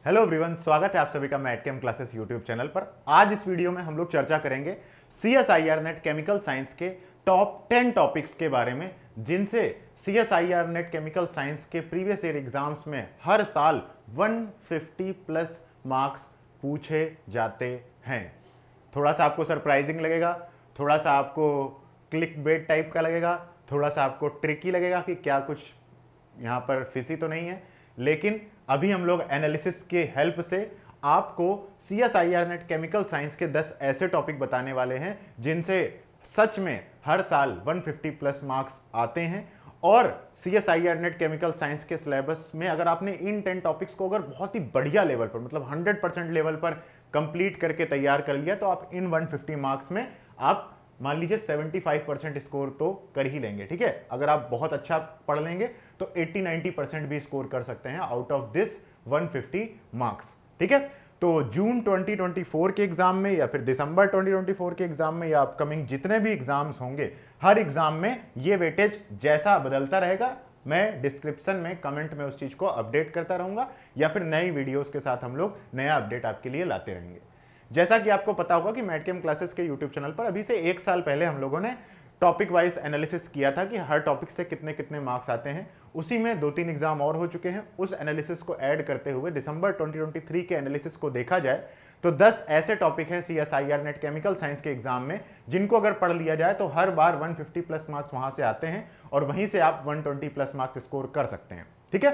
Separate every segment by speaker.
Speaker 1: Hello everyone, स्वागत है आप सभी का मैटकेम क्लासेस यूट्यूब चैनल पर। आज इस वीडियो में हम लोग चर्चा करेंगे CSIR नेट केमिकल साइंस के टॉप 10 टॉपिक्स के बारे में, जिनसे CSIR नेट केमिकल साइंस के प्रीवियस ईयर एग्जाम्स में हर साल 150 प्लस मार्क्स पूछे जाते हैं। थोड़ा सा आपको सरप्राइजिंग लगेगा, थोड़ा सा आपको क्लिक बेट टाइप का लगेगा, थोड़ा सा आपको ट्रिकी लगेगा कि क्या कुछ यहाँ पर फिसी तो नहीं है, लेकिन अभी हम लोग एनालिसिस के हेल्प से आपको CSIR नेट केमिकल साइंस के 10 ऐसे टॉपिक बताने वाले हैं जिनसे सच में हर साल 150 प्लस मार्क्स आते हैं। और CSIR नेट केमिकल साइंस के सिलेबस में अगर आपने इन 10 टॉपिक्स को अगर बहुत ही बढ़िया लेवल पर, मतलब 100% लेवल पर कंप्लीट करके तैयार कर लिया, तो आप इन 150 मार्क्स में आप मान लीजिए 75% स्कोर तो कर ही लेंगे। ठीक है, अगर आप बहुत अच्छा पढ़ लेंगे तो 80-90% भी स्कोर कर सकते हैं आउट ऑफ दिस 150 मार्क्स। ठीक है, तो जून 2024 के एग्जाम में या फिर दिसंबर 2024 के एग्जाम में या अपकमिंग जितने भी एग्जाम्स होंगे, हर एग्जाम में ये वेटेज जैसा बदलता रहेगा, मैं डिस्क्रिप्शन में कमेंट में उस चीज को अपडेट करता रहूंगा, या फिर नई वीडियोस के साथ हम लोग नया अपडेट आपके लिए लाते रहेंगे। जैसा कि आपको पता होगा कि मैटकेम क्लासेस के यूट्यूब चैनल पर अभी से 1 साल पहले हम लोगों ने टॉपिक वाइज एनालिसिस किया था कि हर टॉपिक से कितने कितने मार्क्स आते हैं। उसी में 2-3 एग्जाम और हो चुके हैं। उस एनालिसिस को ऐड करते हुए दिसंबर 2023 के एनालिसिस को देखा जाए तो 10 ऐसे टॉपिक हैं CSIR नेट केमिकल साइंस के एग्जाम में जिनको अगर पढ़ लिया जाए तो हर बार 150 प्लस मार्क्स वहां से आते हैं और वहीं से आप 120 प्लस मार्क्स स्कोर कर सकते हैं। ठीक है,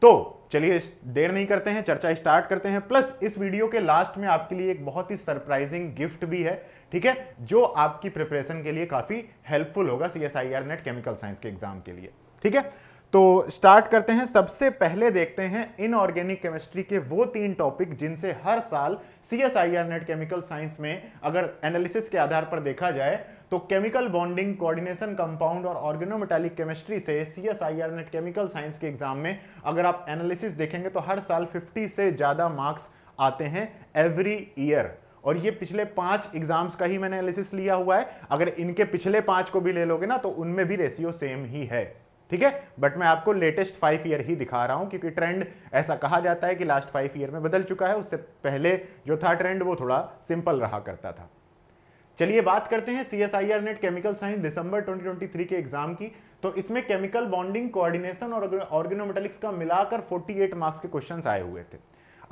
Speaker 1: तो चलिए देर नहीं करते हैं, चर्चा स्टार्ट करते हैं। प्लस इस वीडियो के लास्ट में आपके लिए एक बहुत ही सरप्राइजिंग गिफ्ट भी है, ठीक है, जो आपकी प्रिपरेशन के लिए काफी हेल्पफुल होगा CSIR नेट केमिकल साइंस के एग्जाम के लिए। ठीक है, तो स्टार्ट करते हैं। सबसे पहले देखते हैं इनऑर्गेनिक केमिस्ट्री के वो 3 टॉपिक जिनसे हर साल CSIR नेट केमिकल साइंस में अगर एनालिसिस के आधार पर देखा जाए तो केमिकल बॉन्डिंग, कोऑर्डिनेशन, कंपाउंड और ऑर्गेनोमेटालिक केमिस्ट्री से CSIR नेट केमिकल साइंस के एग्जाम में अगर आप एनालिसिस देखेंगे तो हर साल 50 से ज्यादा मार्क्स आते हैं एवरी ईयर। और ये पिछले 5 एग्जाम्स का ही मैंने एनालिसिस लिया हुआ है। अगर इनके पिछले 5 को भी ले लोगे ना तो उनमें भी रेशियो सेम ही है। ठीक है, बट मैं आपको लेटेस्ट 5 ईयर ही दिखा रहा हूं क्योंकि ट्रेंड ऐसा कहा जाता है कि लास्ट 5 ईयर में बदल चुका है। उससे पहले जो था ट्रेंड वो थोड़ा सिंपल रहा करता था। चलिए बात करते हैं CSIR नेट केमिकल साइंस दिसंबर 2023 के एग्जाम की। तो इसमें केमिकल बॉन्डिंग, कोऑर्डिनेशन और ऑर्गेनोमेटालिक्स का मिलाकर 48 मार्क्स के क्वेश्चंस आए हुए थे।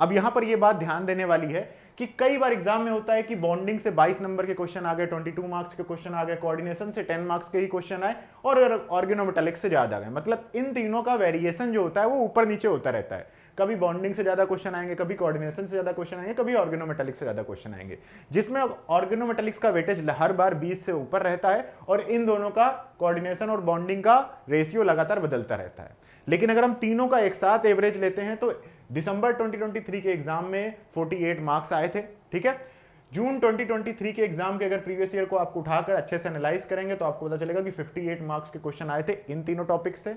Speaker 1: अब यहां पर यह बात ध्यान देने वाली है कि कई बार एग्जाम में होता है कि बॉन्डिंग से 22 नंबर के क्वेश्चन आ गए, 22 मार्क्स के क्वेश्चन आ गए, कोऑर्डिनेशन से 10 मार्क्स के ही क्वेश्चन आए और ऑर्गेनोमेटालिक्स से ज्यादा आ गए। मतलब इन तीनों का वेरिएशन जो होता है वो ऊपर नीचे होता रहता है। कभी बॉन्डिंग से ज्यादा क्वेश्चन आएंगे, कभी कोऑर्डिनेशन से ज्यादा क्वेश्चन आएंगे, कभी ऑर्गेनोमेटालिक्स से ज्यादा क्वेश्चन आएंगे, जिसमें ऑर्गेनोमेटालिक्स का वेटेज हर बार 20 से ऊपर रहता है और इन दोनों का, कोऑर्डिनेशन और बॉन्डिंग का रेशियो लगातार बदलता रहता है। लेकिन अगर हम तीनों का एक साथ एवरेज लेते हैं तो दिसंबर 2023 के एग्जाम में 48 मार्क्स आए थे। ठीक है, जून 2023 के एग्जाम के अगर प्रीवियस ईयर को आपको उठाकर अच्छे से एनालाइज करेंगे तो आपको पता चलेगा कि 58 मार्क्स के क्वेश्चन आए थे इन तीनों टॉपिक से।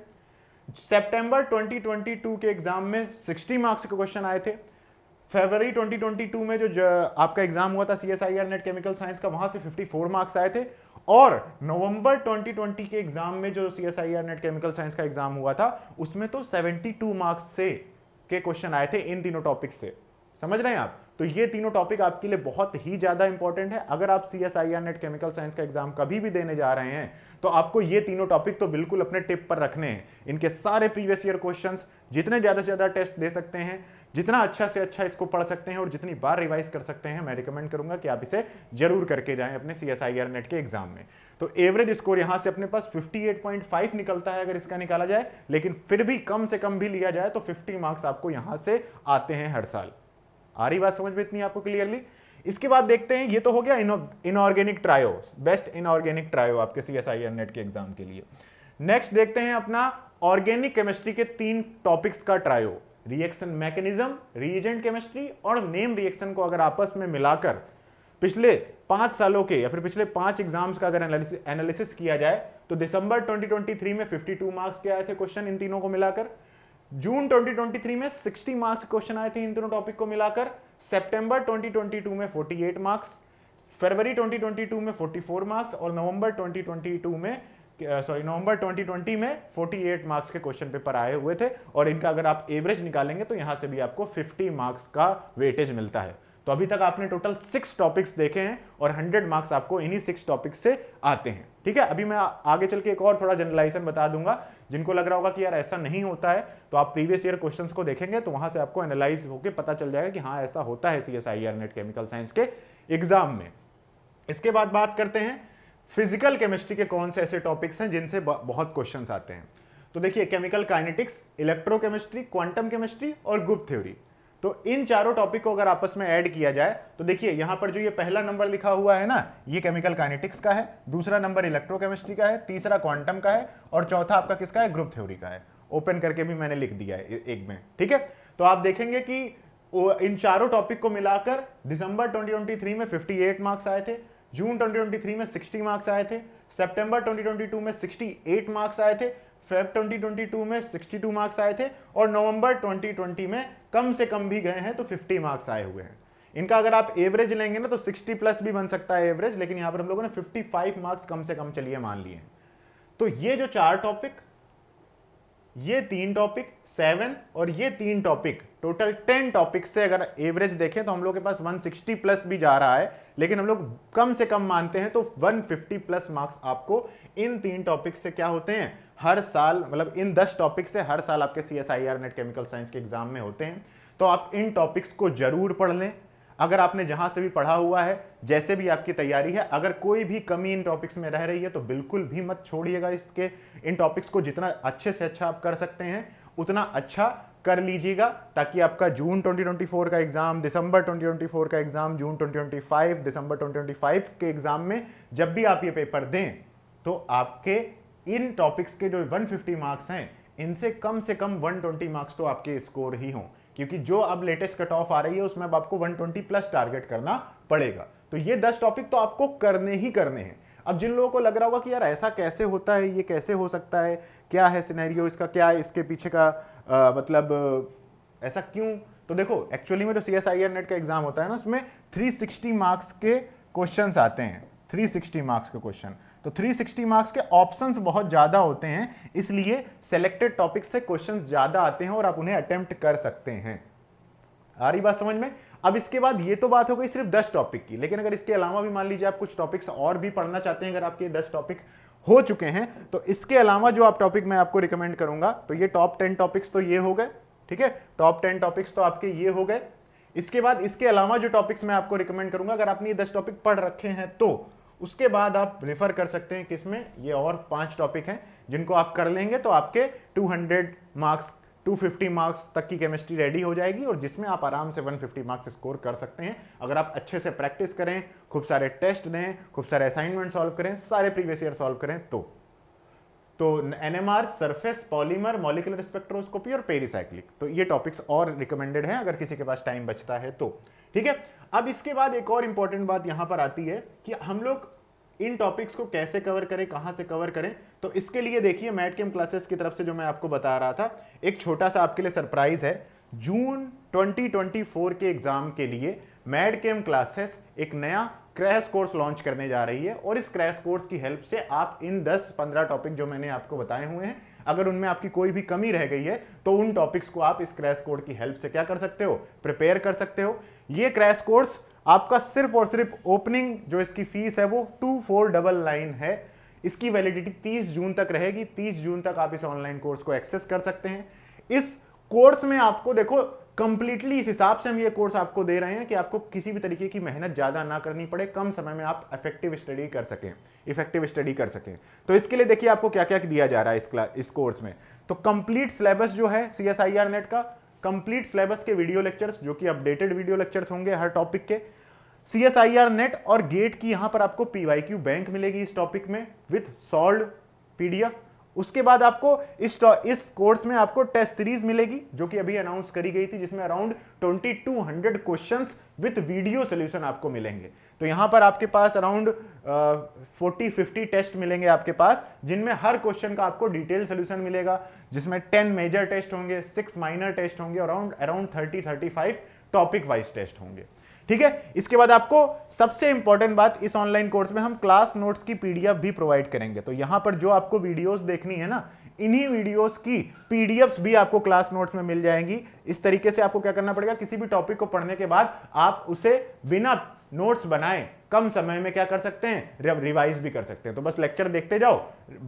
Speaker 1: सितंबर 2022 के एग्जाम में 60 मार्क्स के क्वेश्चन आए थे। फरवरी 2022 में जो आपका एग्जाम हुआ था CSIR नेट केमिकल साइंस का, वहां से 54 मार्क्स आए थे। और नवंबर 2020 के एग्जाम में जो CSIR नेट केमिकल साइंस का एग्जाम हुआ था उसमें तो 72 मार्क्स से के क्वेश्चन आए थे इन तीनों टॉपिक से। समझ रहे हैं आप? तो ये तीनों टॉपिक आपके लिए बहुत ही ज्यादा इंपॉर्टेंट है। अगर आप CSIR नेट केमिकल साइंस का एग्जाम कभी भी देने जा रहे हैं तो आपको ये तीनों टॉपिक तो बिल्कुल अपने टिप पर रखने हैं। इनके सारे प्रीवियस ईयर क्वेश्चंस, जितने ज्यादा से ज्यादा टेस्ट दे सकते हैं, जितना अच्छा से अच्छा इसको पढ़ सकते हैं और जितनी बार रिवाइज कर सकते हैं, मैं रिकमेंड करूंगा कि आप इसे जरूर करके जाएं अपने CSIR नेट के एग्जाम में। तो एवरेज स्कोर यहां से अपने पास 58.5 निकलता है अगर इसका निकाला जाए, लेकिन फिर भी कम से कम भी लिया जाए तो 50 मार्क्स आपको यहां से आते हैं हर साल। आ रही बात समझ में इतनी आपको क्लियरली? इसके बाद देखते हैं, ये तो हो गया inorganic trio, best inorganic trio आपके CSIR नेट के एग्जाम के लिए। नेक्स्ट देखते हैं अपना ऑर्गेनिक केमिस्ट्री के 3 टॉपिक्स का trio, reaction mechanism, reagent chemistry और नेम रिएक्शन को अगर आपस में मिलाकर पिछले 5 सालों के या फिर पिछले 5 एग्जाम्स का अगर एनालिसिस किया जाए तो दिसंबर 2023 में 52 मार्क्स के आए थे क्वेश्चन इन तीनों को मिलाकर। जून 2023 में 60 मार्क्स क्वेश्चन आए थे इन दोनों टॉपिक को मिलाकर। सितंबर 2022 में 48 मार्क्स, फरवरी 2022 में 44 मार्क्स और नवंबर 2022 में नवंबर 2020 में 48 मार्क्स के क्वेश्चन पेपर आए हुए थे और इनका अगर आप एवरेज निकालेंगे तो यहां से भी आपको 50 मार्क्स का वेटेज मिलता है। तो अभी तक आपने टोटल 6 टॉपिक्स देखे हैं और 100 मार्क्स आपको इन्हीं 6 टॉपिक्स से आते हैं। ठीक है, अभी मैं आगे चल के एक और थोड़ा जनरलाइजेशन बता दूंगा। जिनको लग रहा होगा कि यार ऐसा नहीं होता है, तो आप प्रीवियस ईयर क्वेश्चंस को देखेंगे तो वहां से आपको एनालाइज होकर पता चल जाएगा कि हाँ ऐसा होता है CSIR नेट केमिकल साइंस के एग्जाम में। इसके बाद बात करते हैं फिजिकल केमिस्ट्री के कौन से ऐसे टॉपिक्स हैं जिनसे बहुत क्वेश्चंस आते हैं। तो देखिए, chemical kinetics, electrochemistry, quantum chemistry और ग्रुप थ्योरी। तो इन चारों टॉपिक को अगर आपस में ऐड किया जाए तो देखिए यहां पर जो ये पहला नंबर लिखा हुआ है ना, ये केमिकल काइनेटिक्स का है, दूसरा नंबर इलेक्ट्रोकेमिस्ट्री का है, तीसरा क्वांटम का है और चौथा आपका किसका है, ग्रुप थ्योरी का है। ओपन करके भी मैंने लिख दिया है एक में। ठीक है, तो आप देखेंगे कि इन चारों टॉपिक को मिलाकर दिसंबर 2023 में 58 मार्क्स आए थे, जून 2023 में 60 मार्क्स आए थे, सितंबर 2022 में 68 मार्क्स आए थे, फेब 2022 में 62 मार्क्स आए थे और नवंबर 2020 में कम से कम भी गए हैं तो 50 मार्क्स आए हुए हैं। इनका अगर आप एवरेज लेंगे ना तो 60 प्लस भी बन सकता है एवरेज, लेकिन यहां पर हम लोगों ने 55 मार्क्स कम से कम चलिए मान लिए हैं। तो ये जो 4 टॉपिक, ये 3 टॉपिक 7 और ये 3 टॉपिक, टोटल 10 टॉपिक से अगर एवरेज देखें तो हम लोग के पास 160 प्लस भी जा रहा है, लेकिन हम लोग कम से कम मानते हैं तो 150 प्लस मार्क्स आपको इन 3 टॉपिक से क्या होते हैं हर साल, मतलब इन 10 टॉपिक से हर साल आपके CSIR नेट केमिकल साइंस के एग्जाम में होते हैं। तो आप इन टॉपिक्स को जरूर पढ़ लें। अगर आपने जहां से भी पढ़ा हुआ है, जैसे भी आपकी तैयारी है, अगर कोई भी कमी इन टॉपिक्स में रह रही है तो बिल्कुल भी मत छोड़िएगा इसके। इन टॉपिक्स को जितना अच्छे से अच्छा आप कर सकते हैं उतना अच्छा कर लीजिएगा, ताकि आपका जून 2024 का एग्जाम, दिसंबर 2024 का एग्जाम, जून 2025, दिसंबर 2025 के एग्जाम में जब भी आप ये पेपर दें तो आपके इन टॉपिक्स के जो 150 मार्क्स हैं इनसे कम से कम 120 मार्क्स तो आपके स्कोर ही हों, क्योंकि जो अब लेटेस्ट कट ऑफ आ रही है उसमें अब आपको 120 प्लस टारगेट करना पड़ेगा। तो ये 10 टॉपिक तो आपको करने ही करने हैं। अब जिन लोगों को लग रहा होगा कि यार ऐसा कैसे होता है, ये कैसे हो सकता है, क्या है सिनेरियो इसका, क्या है इसके पीछे का मतलब ऐसा क्यों, तो देखो एक्चुअली में जो CSIR नेट का एग्जाम होता है ना उसमें 360 मार्क्स के क्वेश्चंस आते हैं, 360 मार्क्स के क्वेश्चन। तो 360 मार्क्स के ऑप्शंस बहुत ज्यादा होते हैं, इसलिए सेलेक्टेड टॉपिक से क्वेश्चंस ज्यादा आते हैं और आप उन्हें अटेम्प्ट कर सकते हैं। आ रही बात समझ में? अब इसके बाद ये तो बात हो गई सिर्फ 10 टॉपिक की, लेकिन अगर इसके अलावा भी मान लीजिए आप कुछ टॉपिक्स और भी पढ़ना चाहते हैं, अगर आपके 10 टॉपिक हो चुके हैं तो इसके अलावा जो आप टॉपिक मैं आपको रिकमेंड करूंगा, तो ये टॉप 10 टॉपिक्स तो ये हो गए। ठीक है, टॉप 10 टॉपिक्स तो आपके ये हो गए। इसके बाद इसके अलावा जो टॉपिक्स मैं आपको रिकमेंड करूंगा, अगर आपने ये 10 टॉपिक पढ़ रखे हैं तो उसके बाद आप रेफर कर सकते हैं किसमें, ये और 5 टॉपिक हैं जिनको आप कर लेंगे तो आपके 200 मार्क्स 250 मार्क्स तक की केमिस्ट्री रेडी हो जाएगी और जिसमें आप आराम से 150 मार्क्स स्कोर कर सकते हैं अगर आप अच्छे से प्रैक्टिस करें, खूब सारे टेस्ट दें, खूब सारे असाइनमेंट सॉल्व करें, सारे प्रीवियस ईयर सॉल्व करें। तो NMR, surface, polymer, molecular spectroscopy और पेरिसाइक्लिक, तो ये टॉपिक्स और रिकमेंडेड हैं अगर किसी के पास टाइम बचता है तो। ठीक है, अब इसके बाद एक और इंपॉर्टेंट बात यहां पर आती है कि हम लोग इन टॉपिक्स को कैसे कवर करें, कहां से कवर करें। तो इसके लिए देखिए मैडकेम क्लासेस की तरफ से जो मैं आपको बता रहा था, एक छोटा सा आपके लिए सरप्राइज है। जून 2024 के एग्जाम के लिए मैडकेम क्लासेस एक नया क्रैश कोर्स लॉन्च करने जा रही है और इस क्रैश कोर्स की हेल्प से आप इन 10-15 टॉपिक जो मैंने आपको बताए हुए हैं, अगर उनमें आपकी कोई भी कमी रह गई है तो उन टॉपिक्स को आप इस क्रैश कोर्स की हेल्प से क्या कर सकते हो, प्रिपेयर कर सकते हो। ये क्रैश कोर्स आपका सिर्फ और सिर्फ ओपनिंग जो इसकी फीस है वो 2499 है। इसकी वैलिडिटी 30 जून तक रहेगी। 30 जून तक आप इस ऑनलाइन कोर्स को एक्सेस कर सकते हैं। इस कोर्स में आपको देखो कंप्लीटली इस हिसाब से हम ये कोर्स आपको दे रहे हैं कि आपको किसी भी तरीके की मेहनत ज्यादा ना करनी पड़े, कम समय में आप इफेक्टिव स्टडी कर सकें। तो इसके लिए देखिए आपको क्या क्या दिया जा रहा है इस कोर्स में। तो कंप्लीट सिलेबस जो है CSIR नेट का, कंप्लीट सिलेबस के वीडियो लेक्चर्स जो कि अपडेटेड वीडियो लेक्चर्स होंगे हर टॉपिक के, CSIR नेट और गेट की यहां पर आपको PYQ बैंक मिलेगी इस टॉपिक में विद सॉल्व्ड PDF। उसके बाद आपको इस कोर्स में आपको टेस्ट सीरीज मिलेगी जो कि अभी अनाउंस करी गई थी, जिसमें around 2200 questions with video solution आपको मिलेंगे। तो यहां पर आपके पास अराउंड 40-50 टेस्ट मिलेंगे आपके पास, जिनमें हर क्वेश्चन का आपको डिटेल सोल्यूशन मिलेगा, जिसमें 10 मेजर टेस्ट होंगे, 6 माइनर टेस्ट होंगे, अराउंड 30-35 टॉपिक वाइज टेस्ट होंगे। ठीक है। इसके बाद आपको सबसे इंपॉर्टेंट बात, इस ऑनलाइन कोर्स में हम क्लास नोट्स की पीडीएफ भी प्रोवाइड करेंगे। तो यहां पर जो आपको वीडियोस देखनी है ना, इन्हीं वीडियोस की पीडीएफ्स भी आपको क्लास नोट्स में मिल जाएंगी। इस तरीके से आपको क्या करना पड़ेगा, किसी भी टॉपिक को पढ़ने के बाद आप उसे बिना नोट्स बनाए कम समय में क्या कर सकते हैं, रिवाइज भी कर सकते हैं। तो बस लेक्चर देखते जाओ,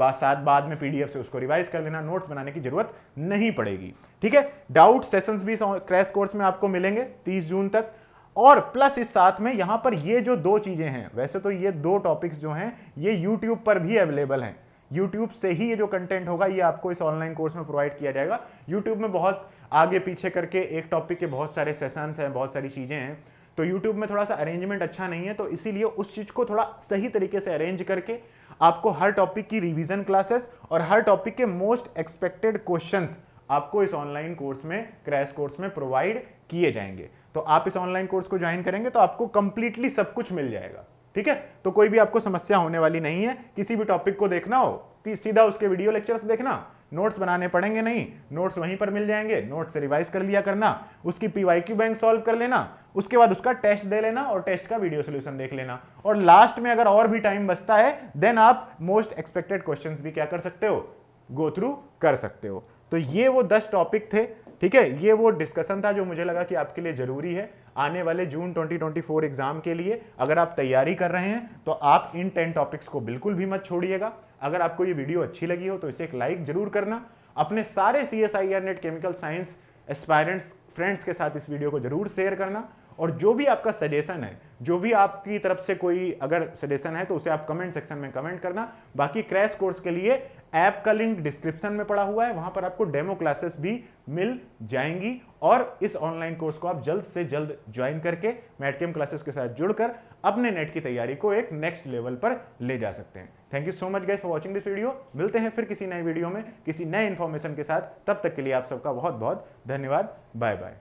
Speaker 1: साथ बाद में पीडीएफ से उसको रिवाइज कर लेना, नोट्स बनाने की जरूरत नहीं पड़ेगी। ठीक है। डाउट सेशंस भी क्रैश कोर्स में आपको मिलेंगे 30 जून तक। और प्लस इस साथ में यहां पर ये जो दो चीजें हैं, वैसे तो ये दो टॉपिक्स जो हैं ये YouTube पर भी अवेलेबल हैं। YouTube से ही ये जो कंटेंट होगा ये आपको इस ऑनलाइन कोर्स में प्रोवाइड किया जाएगा। YouTube में बहुत आगे पीछे करके एक टॉपिक के बहुत सारे सेशंस हैं, बहुत सारी चीजें हैं, तो YouTube में थोड़ा सा अरेंजमेंट अच्छा नहीं है, तो इसीलिए उस चीज को थोड़ा सही तरीके से अरेंज करके आपको हर टॉपिक की रिवीजन क्लासेस और हर टॉपिक के मोस्ट एक्सपेक्टेड क्वेश्चंस आपको इस ऑनलाइन कोर्स में, क्रैश कोर्स में प्रोवाइड किए जाएंगे। तो आप इस ऑनलाइन कोर्स को ज्वाइन करेंगे तो आपको कंप्लीटली सब कुछ मिल जाएगा। ठीक है। तो कोई भी आपको समस्या होने वाली नहीं है। किसी भी टॉपिक को देखना हो सीधा उसके वीडियो लेक्चर्स देखना, नोट्स बनाने पड़ेंगे नहीं, नोट्स वहीं पर मिल जाएंगे, नोट्स से रिवाइज कर लिया करना, उसकी पीवाईक्यू बैंक सॉल्व कर लेना, उसके बाद उसका टेस्ट दे लेना और टेस्ट का वीडियो सोल्यूशन देख लेना, और लास्ट में अगर और भी टाइम बचता है देन आप मोस्ट एक्सपेक्टेड क्वेश्चंस भी क्या कर सकते हो, गो थ्रू कर सकते हो। तो ये वो 10 टॉपिक थे। ठीक है। ये वो डिस्कशन था जो मुझे लगा कि आपके लिए जरूरी है आने वाले जून 2024 एग्जाम के लिए। अगर आप तैयारी कर रहे हैं तो आप इन 10 टॉपिक्स को बिल्कुल भी मत छोड़िएगा। अगर आपको ये वीडियो अच्छी लगी हो तो इसे एक लाइक जरूर करना। अपने सारे CSIR net chemical science aspirants friends के साथ इस वीडियो को जरूर शेयर करना। और जो भी आपका सजेशन है, जो भी आपकी तरफ से कोई अगर सजेशन है तो उसे आप कमेंट सेक्शन में कमेंट करना। बाकी क्रैश कोर्स के लिए ऐप का लिंक डिस्क्रिप्शन में पड़ा हुआ है, वहां पर आपको डेमो क्लासेस भी मिल जाएंगी। और इस ऑनलाइन कोर्स को आप जल्द से जल्द ज्वाइन करके मैटकेम क्लासेस के साथ जुड़कर अपने नेट की तैयारी को एक नेक्स्ट लेवल पर ले जा सकते हैं। Thank you so much guys for watching this video. मिलते हैं फिर किसी नए वीडियो में किसी नए इंफॉर्मेशन के साथ। तब तक के लिए आप सबका बहुत बहुत धन्यवाद। Bye bye.